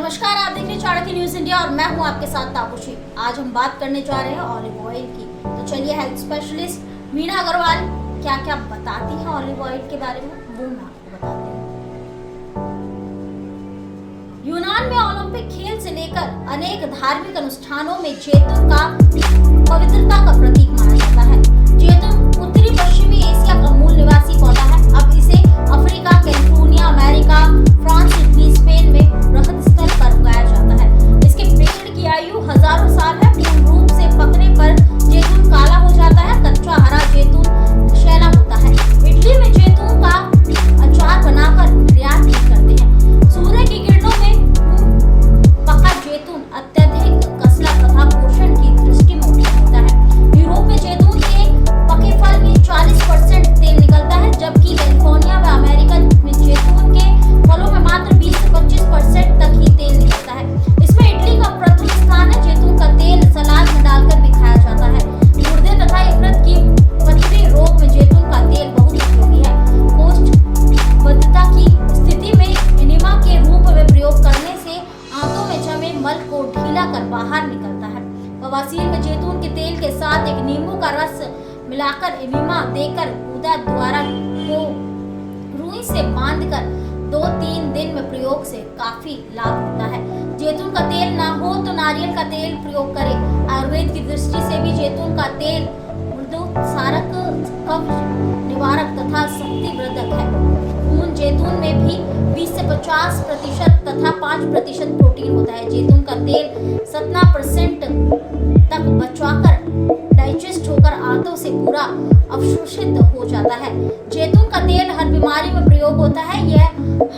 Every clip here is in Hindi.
नमस्कार, आप देख रहे हैं चाणक्य न्यूज इंडिया और मैं हूं आपके साथ तापुशी। आज हम बात करने जा रहे हैं ऑलिव ऑयल की। तो चलिए, हेल्थ स्पेशलिस्ट मीना अग्रवाल क्या क्या बताती हैं ऑलिव ऑयल के बारे में, वो मैं आपको बताती हूँ। यूनान में ओलंपिक खेल से लेकर अनेक धार्मिक अनुष्ठानों में जैतून का पवित्रता का प्रतीक माना जाता है। जैतून उत्तरी पश्चिमी एशिया का मूल निवासी पौधा है। अब इसे Africa, California, America, France, Italy, Spain में बृहद स्तर पर उगाया जाता है। इसके पेड़ की आयु हजारों साल है। पूर्ण रूप से पकने पर जैतून काला हो जाता है। कच्चा हरा जैतून शैला होता है। इटली में जैतून का अचार बनाकर निर्यात करते हैं। सूर्य की किरणों में पका जैतून अत्यधिक कसला तथा पोषण की दृष्टि में उत्तम होता है। यूरोप में जैतून के पके फल में 40% तेल निकलता है, जबकि कैलिफोर्निया व अमेरिका में जैतून के फलों में मात्र 20 से 25% तक ही तेल निकलता है। इसमें इटली का प्रथम स्थान है। जैतून का तेल सलाद में डालकर भी खाया जाता है। गुर्दे तथा यकृत की पथरी रोग में जैतून का तेल बहुत उपयोगी है। कोष्ठबद्धता की स्थिति में एनिमा के रूप में प्रयोग करने से आंतों में जमे मल को ढीला कर बाहर निकलता है। बवासीर में जैतून के तेल के साथ एक नींबू का रस मिलाकर एनिमा देकर गुदा द्वारा को रुई से बांधकर 2-3 दिन में प्रयोग से काफी लाभ होता है। जैतून का तेल ना हो तो नारियल का तेल प्रयोग करें। आयुर्वेद की दृष्टि से भी जैतून का तेल मृदुसारक, कब्ज निवारक तथा शक्तिवर्धक है। खून जैतून में भी 20 से 50% तथा 5% प्रोटीन होता है। जैतून का तेल 70% तक बचवाकर डाइजेस्ट होकर आंतों से पूरा अवशोषित हो जाता है। जैतून का तेल हर बीमारी में प्रयोग होता है। यह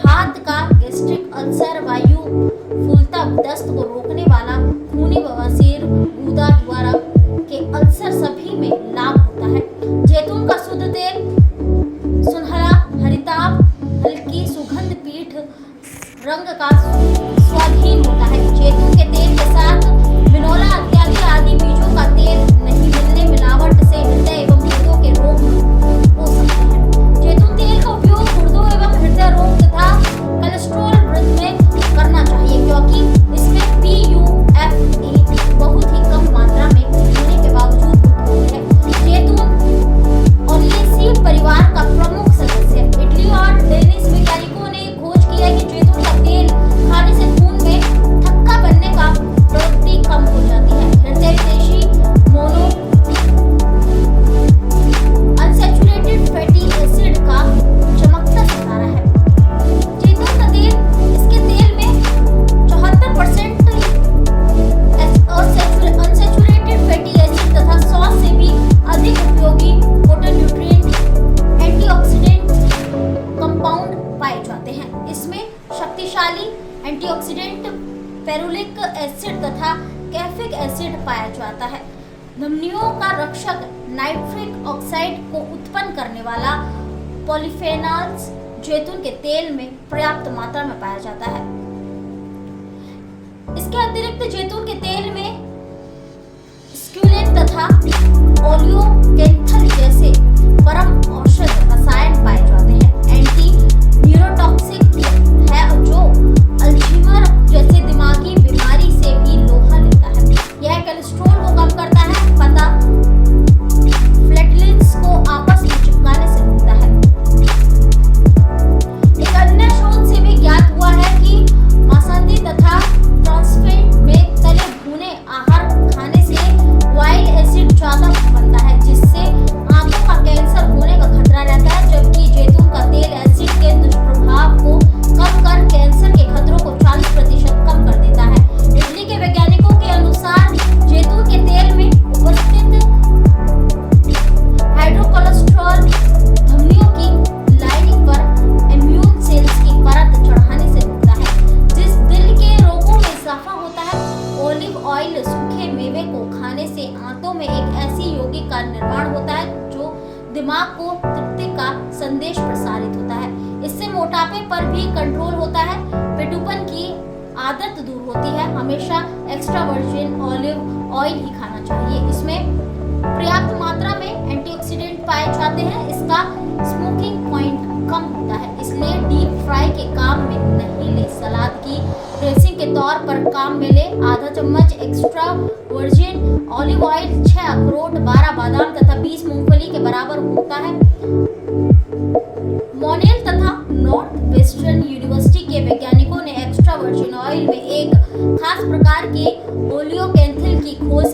हाथ का गैस्ट्रिक अल्सर, वायु फूलता, दस्त को रोकने वाला, खूनी बवासीर, गुदा द्वारा के अल्सर सभी में लाभ होता है। जैतून का शुद्ध तेल सुनहरा, हरिताभ, हल्की सुगंध, पीठ रंग का स्वाधीन होता है। जैतून के तेल के साथ बिनोला इत्यादि आदि बीजों का तेल नहीं मिलने मिलावट से हृदय एवं गुर्दों के रोग हो सकते हैं। जैतून तेल का उपयोग गुर्दों एवं हृदय रोग तथा कोलेस्ट्रॉल वृद्धि में करना चाहिए, क्योंकि इसमें PUFA बहुत ही कम मात्रा में होने के बावजूद उपयोगी है। जैतून ओलिएसी परिवार का प्रमुख सदस्य है। इटली और डेनिश वैज्ञानिकों ने खोज की है कि जैतून का तेल खाने से खून में थक्का बनने का प्रवृत्ति कम हो जाती है। हृदय विदेशी मोनो अनसैचुरेटेड फैटी एसिड का चमकता सितारा है। जैतून का तेल, इसके तेल में 74% अनसैचुरेटेड फैटी एसिड तथा 100 से भी अधिक उपयोगी फोटोन्यूट्रिएंट, एंटीऑक्सीडेंट कंपाउंड पाए जाते हैं। इसमें शक्तिशाली एंटीऑक्सीडेंट फेरुलिक एसिड तथा कैफिक एसिड पाया जाता है। धमनियों का रक्षक नाइट्रिक ऑक्साइड को उत्पन्न करने वाला पॉलीफेनॉल्स जैतून के तेल में पर्याप्त मात्रा में पाया जाता है। इसके अतिरिक्त जैतून के तेल में स्क्यूलेन तथा ओलियोकेंथल जैसे परम औषध रसायन पाए जाते हैं। एंटी न्यूरोटॉक्सिक है, जो अल्जीमर जैसे दिमागी बीमारी से भी लोहा लेता है। यह कोलेस्ट्रॉल को कम करता है। पता प्लेटलेट्स को आपस में चिपकाने से रोकता है। एक अन्य शोध से भी ज्ञात हुआ है कि मांसाहारी तथा ट्रांसफैट में तले भुने आहार खाने से वाइल्ड एसिड ज्यादा बनता है, जिससे आंतों का कैंसर होने का खतरा रहता है। जबकि जैतून का तेल एसिड के दुष्प्रभाव को कम कर कैंसर के खतरों को 40% कम कर देता है। इटली के वैज्ञानिकों के अनुसार जैतून के तेल में उपस्थित हाइड्रोकोलेस्ट्रॉल धमनियों की लाइनिंग पर इम्यून सेल्स की परत चढ़ाने से रोकता है, जिस दिल के रोगों में इजाफा होता है। ओलिव ऑयल सूखे मेवे को खाने से आंतों में एक ऐसी यौगिक का निर्माण होता है जो दिमाग को तृप्ति का संदेश प्रसारित होता है। इससे मोटापे पर भी कंट्रोल होता है। पेटुपन की आदत दूर होती है। हमेशा एक्स्ट्रा वर्जिन ऑलिव ऑयल ही खाना चाहिए। इसमें पर्याप्त मात्रा में एंटीऑक्सीडेंट पाए जाते हैं। इसका स्मोकिंग पॉइंट कम होता है, इसलिए डीप फ्राई के काम में नहीं ले। सलाद की ड्रेसिंग के तौर पर काम में ले। आधा चम्मच एक्स्ट्रा वर्जिन ऑलिव ऑयल 6 अखरोट 12 बादाम तथा 20 मूंगफली के बराबर होता है। मॉनेल तथा नॉर्थ वेस्टर्न यूनिवर्सिटी के वैज्ञानिकों ने एक्स्ट्रा वर्जिन ऑयल में एक खास प्रकार के ओलियोकेंथिल की खोज